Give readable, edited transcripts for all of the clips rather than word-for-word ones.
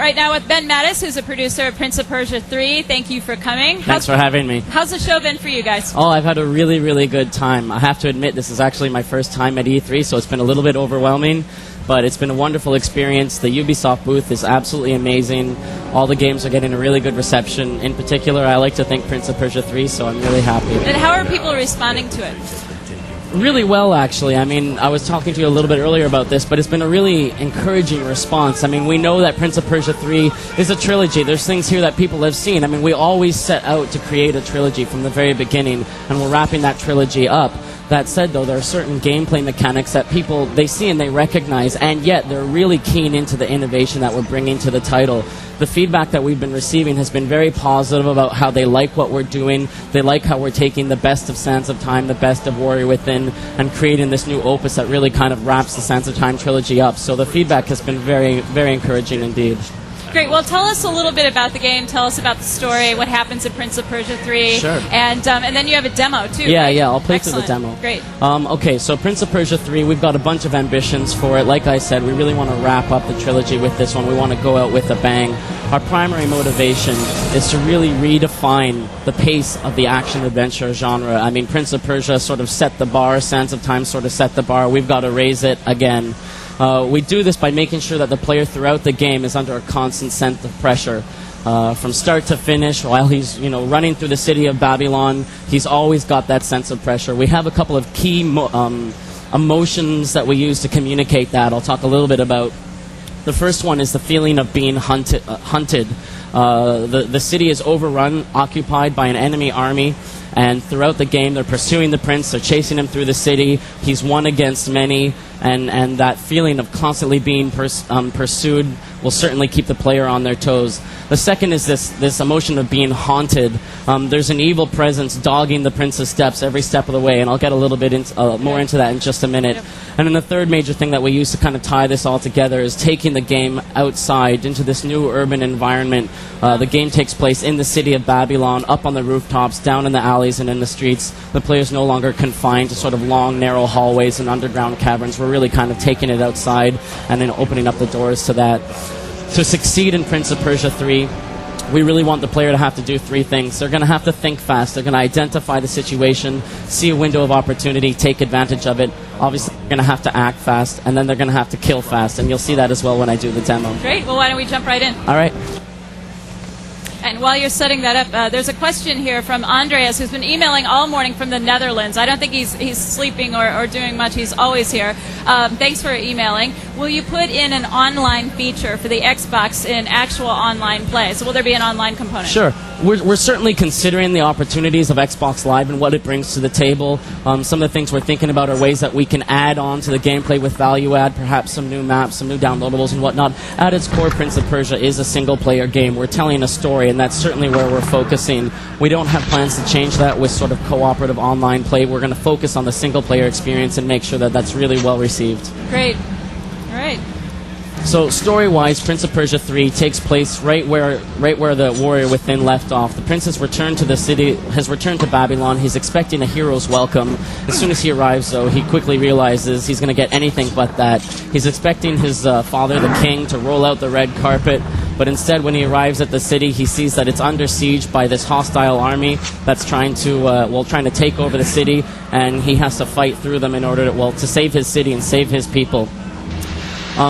right now with Ben Mattis, who's a producer of Prince of Persia 3. Thank you for coming. Thanks for having me. How's the show been for you guys? Oh, I've had a really, really good time. I have to admit, this is actually my first time at E3, so it's been a little bit overwhelming, but it's been a wonderful experience. The Ubisoft booth is absolutely amazing. All the games are getting a really good reception. In particular, I like to thank Prince of Persia 3, so I'm really happy. And how are people responding to it? Really well, actually. I mean, I was talking to you a little bit earlier about this, but it's been a really encouraging response. I mean, we know that Prince of Persia 3 is a trilogy. There's things here that people have seen. I mean, we always set out to create a trilogy from the very beginning, and we're wrapping that trilogy up. That said, though, there are certain gameplay mechanics that people, they see and they recognize, and yet they're really keen into the innovation that we're bringing to the title. The feedback that we've been receiving has been very positive about how they like what we're doing. They like how we're taking the best of Sands of Time, the best of Warrior Within, and creating this new opus that really kind of wraps the Sands of Time trilogy up. So the feedback has been very, very encouraging indeed. Great. Well, tell us a little bit about the game. Tell us about the story, what happens in Prince of Persia 3. Sure. And then you have a demo, too, Yeah, right? yeah, I'll play Excellent. through the demo. Great. Okay, so Prince of Persia 3, we've got a bunch of ambitions for it. Like I said, we really want to wrap up the trilogy with this one. We want to go out with a bang. Our primary motivation is to really redefine the pace of the action-adventure genre. I mean, Prince of Persia sort of set the bar. Sands of Time sort of set the bar. We've got to raise it again. We do this by making sure that the player throughout the game is under a constant sense of pressure. From start to finish, while he's running through the city of Babylon, he's always got that sense of pressure. We have a couple of key emotions that we use to communicate that. I'll talk a little bit about. The first one is the feeling of being hunted. The city is overrun, occupied by an enemy army, and throughout the game they're pursuing the prince, they're chasing him through the city. He's one against many, and that feeling of constantly being pursued will certainly keep the player on their toes. The second is this emotion of being haunted. There's an evil presence dogging the prince's steps every step of the way, and I'll get a little bit more into that in just a minute. Yep. And then the third major thing that we use to kind of tie this all together is taking the game outside into this new urban environment. The game takes place in the city of Babylon, up on the rooftops, down in the alleys and in the streets. The player's no longer confined to sort of long, narrow hallways and underground caverns. We're really kind of taking it outside and then opening up the doors to that. To succeed in Prince of Persia 3, we really want the player to have to do three things. They're going to have to think fast. They're going to identify the situation, see a window of opportunity, take advantage of it. Obviously, they're going to have to act fast, and then they're going to have to kill fast. And you'll see that as well when I do the demo. Great. Well, why don't we jump right in? All right. And while you're setting that up, there's a question here from Andreas, who's been emailing all morning from the Netherlands. I don't think he's sleeping or doing much. He's always here. Thanks for emailing. Will you put in an online feature for the Xbox in actual online play? So will there be an online component? Sure. We're certainly considering the opportunities of Xbox Live and what it brings to the table. Some of the things we're thinking about are ways that we can add on to the gameplay with value add, perhaps some new maps, some new downloadables and whatnot. At its core, Prince of Persia is a single-player game. We're telling a story, and that's certainly where we're focusing. We don't have plans to change that with sort of cooperative online play. We're going to focus on the single-player experience and make sure that that's really well received. Great. All right. So story-wise, Prince of Persia 3 takes place right where the Warrior Within left off. The prince has returned to the city, has returned to Babylon. He's expecting a hero's welcome. As soon as he arrives, though, he quickly realizes he's going to get anything but that. He's expecting his father, the king, to roll out the red carpet, but instead, when he arrives at the city, he sees that it's under siege by this hostile army that's trying to take over the city, and he has to fight through them in order to save his city and save his people.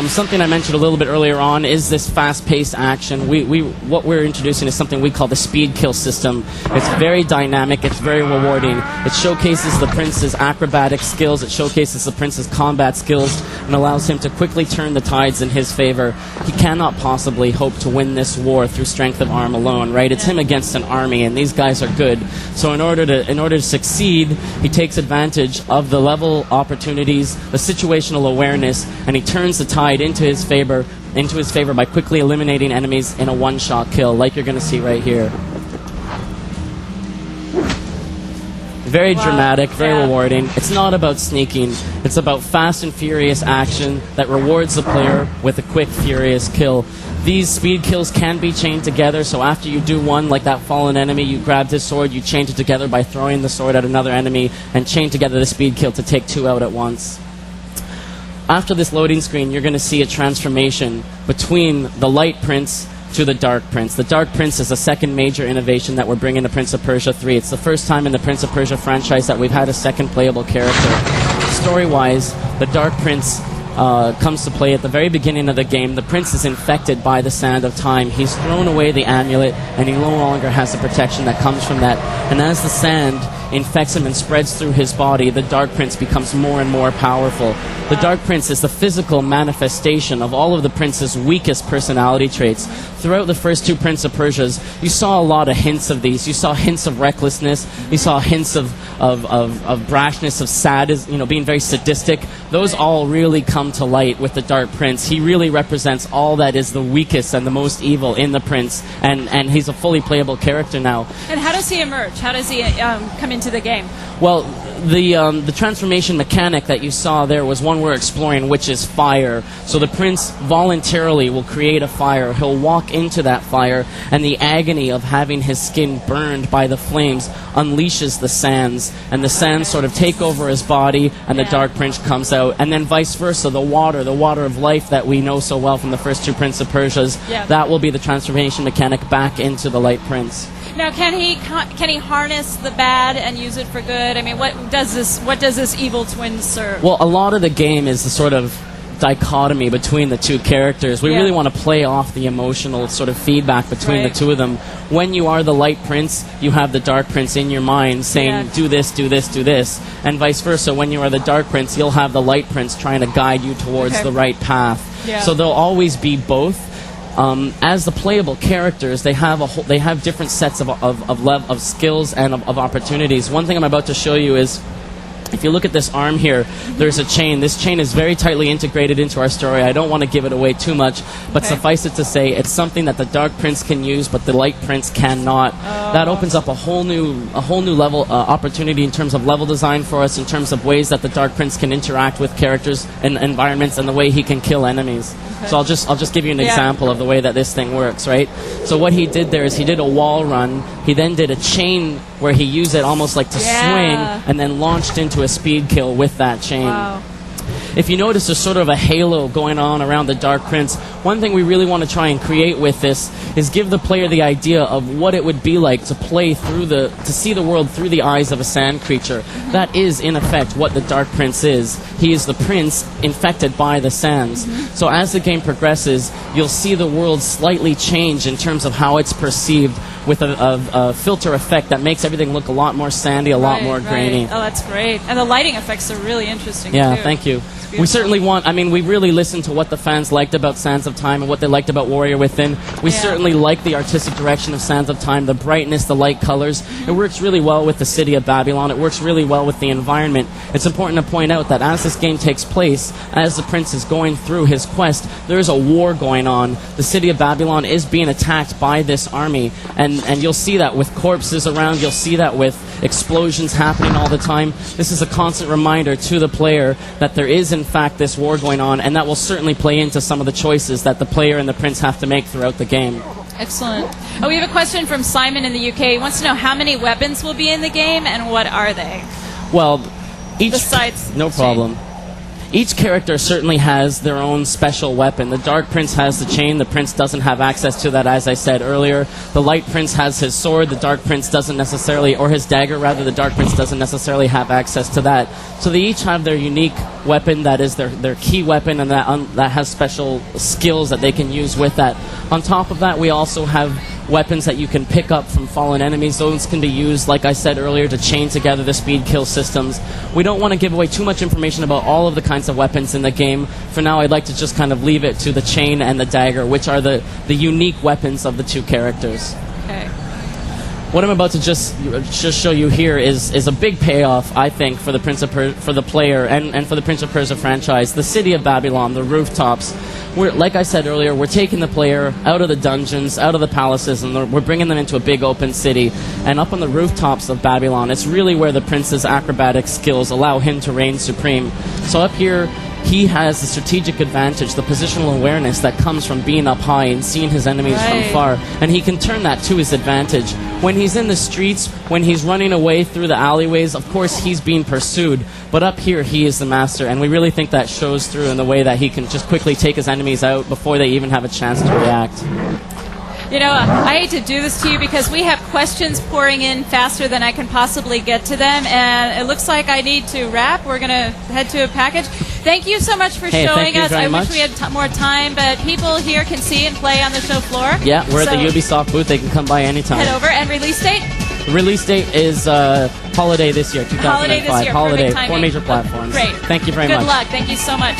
Something I mentioned a little bit earlier on is this fast-paced action. What we're introducing is something we call the speed kill system. It's very dynamic. It's very rewarding. It showcases the prince's acrobatic skills. It showcases the prince's combat skills and allows him to quickly turn the tides in his favor. He cannot possibly hope to win this war through strength of arm alone, right? It's him against an army, and these guys are good. So in order to succeed, he takes advantage of the level opportunities, the situational awareness, and he turns the tide into his favor by quickly eliminating enemies in a one-shot kill, like you're going to see right here. Very dramatic, very rewarding. It's not about sneaking. It's about fast and furious action that rewards the player with a quick, furious kill. These speed kills can be chained together, so after you do one, like that fallen enemy, you grabbed his sword, you chained it together by throwing the sword at another enemy, and chain together the speed kill to take two out at once. after this loading screen, you're going to see a transformation between the Light Prince to the Dark Prince. The Dark Prince is the second major innovation that we're bringing to Prince of Persia 3. It's the first time in the Prince of Persia franchise that we've had a second playable character. Story-wise, the Dark Prince comes to play at the very beginning of the game. The prince is infected by the Sand of Time. He's thrown away the amulet, and he no longer has the protection that comes from that. And as the sand infects him and spreads through his body, the Dark Prince becomes more and more powerful. The Dark Prince is the physical manifestation of all of the prince's weakest personality traits. Throughout the first two Prince of Persias, you saw a lot of hints of these. You saw hints of recklessness. You saw hints of brashness, of sadism, being very sadistic. Those all really come to light with the Dark Prince. He really represents all that is the weakest and the most evil in the prince, and he's a fully playable character now. And how does he emerge? How does he come into the game? Well, the transformation mechanic that you saw there was one we're exploring, which is fire. So the prince voluntarily will create a fire. He'll walk into that fire, and the agony of having his skin burned by the flames unleashes the sands, and the sands sort of take over his body, and the Dark Prince comes out. And then vice versa, the water of life that we know so well from the first two Prince of Persias, that will be the transformation mechanic back into the Light Prince. Now, can he harness the bad and use it for good? I mean, what does this evil twin serve? Well, a lot of the game is the sort of dichotomy between the two characters. We really want to play off the emotional sort of feedback between the two of them. When you are the Light Prince, you have the Dark Prince in your mind saying, do this, do this, do this. And vice versa, when you are the Dark Prince, you'll have the Light Prince trying to guide you towards the right path. So there'll always be both. As the playable characters, they have different sets of skills and of opportunities. One thing I'm about to show you is, if you look at this arm here, there's a chain. This chain is very tightly integrated into our story. I don't want to give it away too much, but suffice it to say, it's something that the Dark Prince can use, but the Light Prince cannot. That opens up a whole new level opportunity in terms of level design for us, in terms of ways that the Dark Prince can interact with characters and environments, and the way he can kill enemies. So I'll just give you an example of the way that this thing works, right? So what he did there is he did a wall run. He then did a chain where he used it almost like to swing, and then launched into a speed kill with that chain. Wow. If you notice, there's sort of a halo going on around the Dark Prince. One thing we really want to try and create with this is give the player the idea of what it would be like to play through to see the world through the eyes of a sand creature. That is, in effect, what the Dark Prince is. He is the prince infected by the sands. So as the game progresses, you'll see the world slightly change in terms of how it's perceived, with a filter effect that makes everything look a lot more sandy, a lot more grainy. Oh, that's great. And the lighting effects are really interesting, too. Thank you. We certainly we really listened to what the fans liked about Sands of Time and what they liked about Warrior Within. We certainly like the artistic direction of Sands of Time, the brightness, the light colors. It works really well with the city of Babylon. It works really well with the environment. It's important to point out that as this game takes place, as the prince is going through his quest, there is a war going on. The city of Babylon is being attacked by this army, and you'll see that with corpses around. You'll see that with explosions happening all the time. This is a constant reminder to the player that there is, in fact, this war going on, and that will certainly play into some of the choices that the player and the prince have to make throughout the game. Excellent. Oh, we have a question from Simon in the UK. He wants to know how many weapons will be in the game, and what are they? Well, besides no problem. Each character certainly has their own special weapon. The Dark Prince has the chain. The Prince doesn't have access to that, as I said earlier. The Light Prince has his sword. The Dark Prince doesn't necessarily, or his dagger rather, the Dark Prince doesn't necessarily have access to that. So they each have their unique weapon that is their key weapon, and that has special skills that they can use with that. On top of that, we also have weapons that you can pick up from fallen enemies. Those can be used, like I said earlier, to chain together the speed kill systems. We don't want to give away too much information about all of the kinds of weapons in the game. For now, I'd like to just kind of leave it to the chain and the dagger, which are the unique weapons of the two characters. Okay. What I'm about to just show you here is a big payoff, I think, for the for the player and for the Prince of Persia franchise. The city of Babylon, the rooftops. Like I said earlier, we're taking the player out of the dungeons, out of the palaces, and we're bringing them into a big open city. And up on the rooftops of Babylon, it's really where the prince's acrobatic skills allow him to reign supreme. So up here, he has the strategic advantage, the positional awareness that comes from being up high and seeing his enemies from far, and he can turn that to his advantage. When he's in the streets, when he's running away through the alleyways, of course he's being pursued, but up here he is the master, and we really think that shows through in the way that he can just quickly take his enemies out before they even have a chance to react. You know, I hate to do this to you because we have questions pouring in faster than I can possibly get to them, and it looks like I need to wrap. We're going to head to a package. Thank you so much for showing us. I wish we had more time, but people here can see and play on the show floor. Yeah, we're at the Ubisoft booth. They can come by anytime. Head over. And release date? The release date is holiday this year, 2005. Holiday this year. Holiday. Perfect timing. 4 major platforms. Great. Thank you very much. Good luck. Thank you so much.